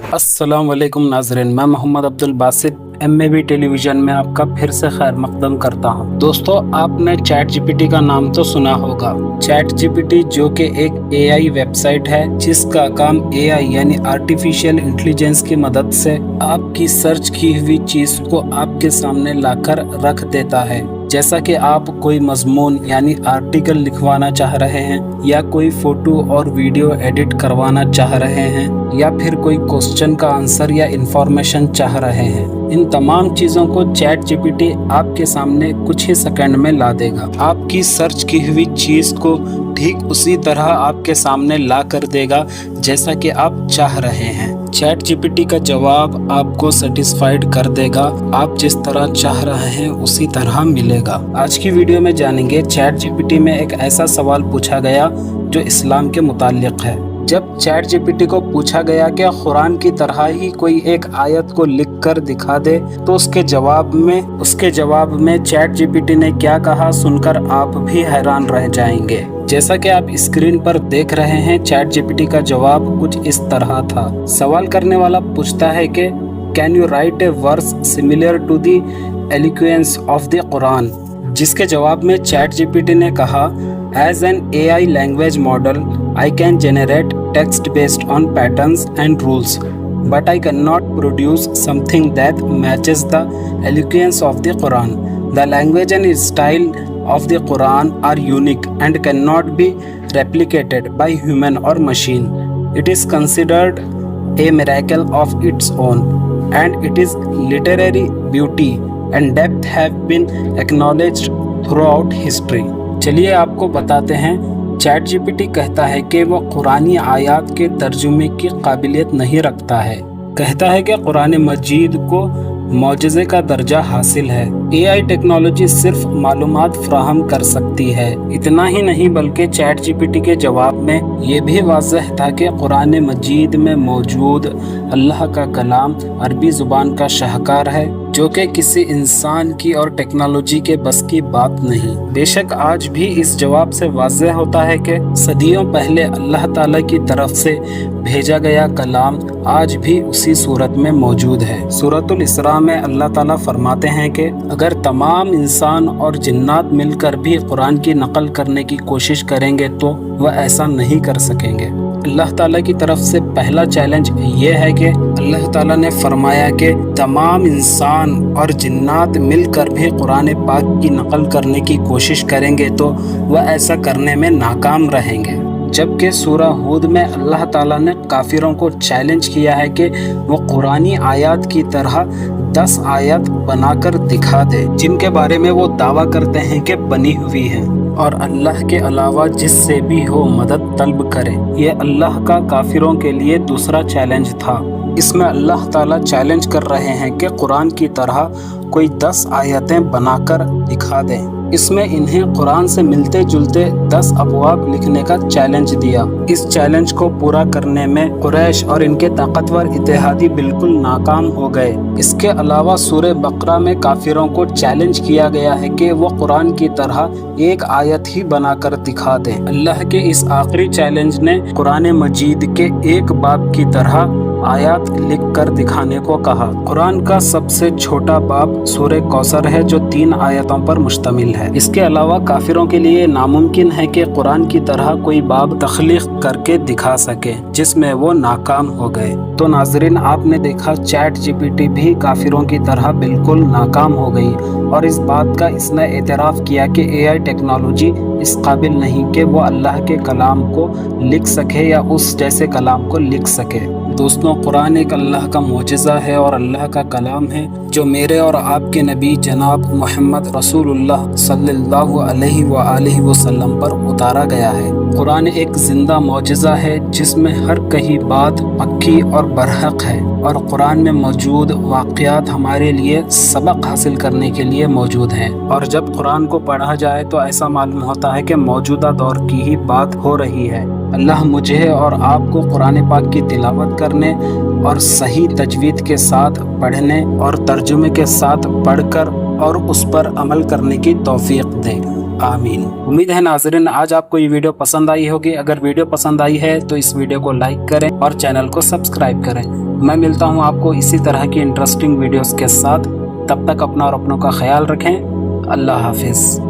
अस्सलाम वालेकुम नाज़रीन, मैं मोहम्मद अब्दुल बासित MAB टेलीविज़न में आपका फिर से खैर मकदम करता हूं। दोस्तों, आपने चैट जीपीटी का नाम तो सुना होगा। चैट जीपीटी जो कि एक AI वेबसाइट है जिसका काम AI यानी आर्टिफिशियल इंटेलिजेंस की मदद से आपकी सर्च की हुई चीज़ को आपके सामने लाकर रख देता है। जैसा कि आप कोई मजमून यानी आर्टिकल लिखवाना चाह रहे हैं, या कोई फोटो और वीडियो एडिट करवाना चाह रहे हैं, या फिर कोई क्वेश्चन का आंसर या इंफॉर्मेशन चाह रहे हैं, इन तमाम चीज़ों को चैट जीपीटी आपके सामने कुछ ही सेकंड में ला देगा। आपकी सर्च की हुई चीज़ को ठीक उसी तरह आपके सामने ला कर देगा जैसा कि आप चाह रहे हैं। चैट जीपीटी का जवाब आपको सेटिस्फाइड कर देगा, आप जिस तरह चाह रहे हैं उसी तरह मिलेगा। आज की वीडियो में जानेंगे चैट जीपीटी में एक ऐसा सवाल पूछा गया जो इस्लाम के मुताल्लिक है। जब चैट जीपीटी को पूछा गया कि कुरान की तरह ही कोई एक आयत को लिख कर दिखा दे, तो उसके जवाब में चैट जीपीटी ने क्या कहा सुनकर आप भी हैरान रह जाएंगे। जैसा कि आप स्क्रीन पर देख रहे हैं, चैट जीपीटी का जवाब कुछ इस तरह था। सवाल करने वाला पूछता है कि can you write a verse similar to the eloquence of the Quran, जिसके जवाब में चैट जीपीटी ने कहा as an AI language model I can generate text based on patterns and rules, but I cannot produce something that matches the eloquence of the Quran. The language and style of the Quran are unique and cannot be replicated by human or machine. It is considered a miracle of its own, and its literary beauty and depth have been acknowledged throughout history. चलिए आपको बताते हैं। Chat GPT कहता है कि वो कुरानी आयात के तर्जुमे की काबिलियत नहीं रखता है। कहता है कि कुरान मजीद को मौजज़े का दर्जा हासिल है। AI टेक्नोलॉजी सिर्फ मालूमात फ्राहम कर सकती है। इतना ही नहीं बल्कि चैट जीपीटी के जवाब में ये भी वाज़ह था कि कुरान मजीद में मौजूद अल्लाह का कलाम अरबी ज़ुबान का शाहकार है, जो कि किसी इंसान की और टेक्नोलॉजी के बस की बात नहीं। बेशक आज भी इस जवाब से वाज़ह होता है कि सदियों पहले अल्लाह ताला की तरफ से भेजा गया कलाम आज भी उसी सूरत में मौजूद है। सूरतुल इसरा में अल्लाह ताला फरमाते हैं कि अगर तमाम इंसान और जिन्नात मिलकर भी कुरान की नकल करने की कोशिश करेंगे तो वह ऐसा नहीं कर सकेंगे। अल्लाह ताला की तरफ से पहला चैलेंज ये है कि अल्लाह ताला ने फरमाया कि तमाम इंसान और जिन्नात मिलकर भी कुरान पाक की नकल करने की कोशिश करेंगे तो वह ऐसा करने में नाकाम रहेंगे। जबकि सूरह हूद में अल्लाह ताला ने काफिरों को चैलेंज किया है कि वो कुरानी आयत की तरह 10 आयत बनाकर दिखा दे जिनके बारे में वो दावा करते हैं कि बनी हुई है, और अल्लाह के अलावा जिससे भी हो मदद तलब करे। ये अल्लाह का काफिरों के लिए दूसरा चैलेंज था। इसमें अल्लाह ताला चैलेंज कर रहे हैं कि कुरान की तरह कोई 10 आयतें बनाकर दिखा दें। इसमें इन्हें कुरान से मिलते जुलते 10 अबवाब लिखने का चैलेंज दिया। इस चैलेंज को पूरा करने में कुरैश और इनके ताकतवर इत्तेहादी बिल्कुल नाकाम हो गए। इसके अलावा सूरह बकरा में काफिरों को चैलेंज किया गया है कि वो कुरान की तरह एक आयत ही बनाकर दिखा दें। अल्लाह के इस आखिरी चैलेंज ने कुरान मजीद के एक बाब की तरह आयत लिख कर दिखाने को कहा। कुरान का सबसे छोटा बाब सूरह कौसर है जो 3 आयतों पर मुश्तमिल है। इसके अलावा काफिरों के लिए नामुमकिन है कि कुरान की तरह कोई बाब तख्लीक करके दिखा सके, जिसमें वो नाकाम हो गए। तो नाजरीन, आपने देखा चैट जीपीटी भी काफिरों की तरह बिल्कुल नाकाम हो गई, और इस बात का इसने एतराफ़ किया कि AI टेक्नोलॉजी इस काबिल नहीं कि वो अल्लाह के कलाम को लिख सके या उस जैसे कलाम को लिख सके। दोस्तों, कुरान एक अल्लाह का मोजज़ा है और अल्लाह का कलाम है जो मेरे और आपके नबी जनाब मोहम्मद रसूलुल्लाह सल्लल्लाहु अलैहि व आलिहि वसल्लम पर उतारा गया है। कुरान एक जिंदा मोजज़ा है जिसमें हर कही बात पक्की और बरहक है, और कुरान में मौजूद वाक़यात हमारे लिए सबक हासिल करने के लिए मौजूद हैं। और जब कुरान को पढ़ा जाए तो ऐसा मालूम होता है कि मौजूदा दौर की ही बात हो रही है। अल्लाह मुझे और आपको कुरान पाक की तिलावत करने और सही तजवीद के साथ पढ़ने और तर्जुमे के साथ पढ़कर और उस पर अमल करने की तौफीक दे। आमीन। उम्मीद है नाज़रीन आज आपको ये वीडियो पसंद आई होगी। अगर वीडियो पसंद आई है तो इस वीडियो को लाइक करें और चैनल को सब्सक्राइब करें। मैं मिलता हूँ आपको इसी तरह की इंटरेस्टिंग वीडियोस के साथ। तब तक अपना और अपनों का ख्याल रखें। अल्लाह हाफिज।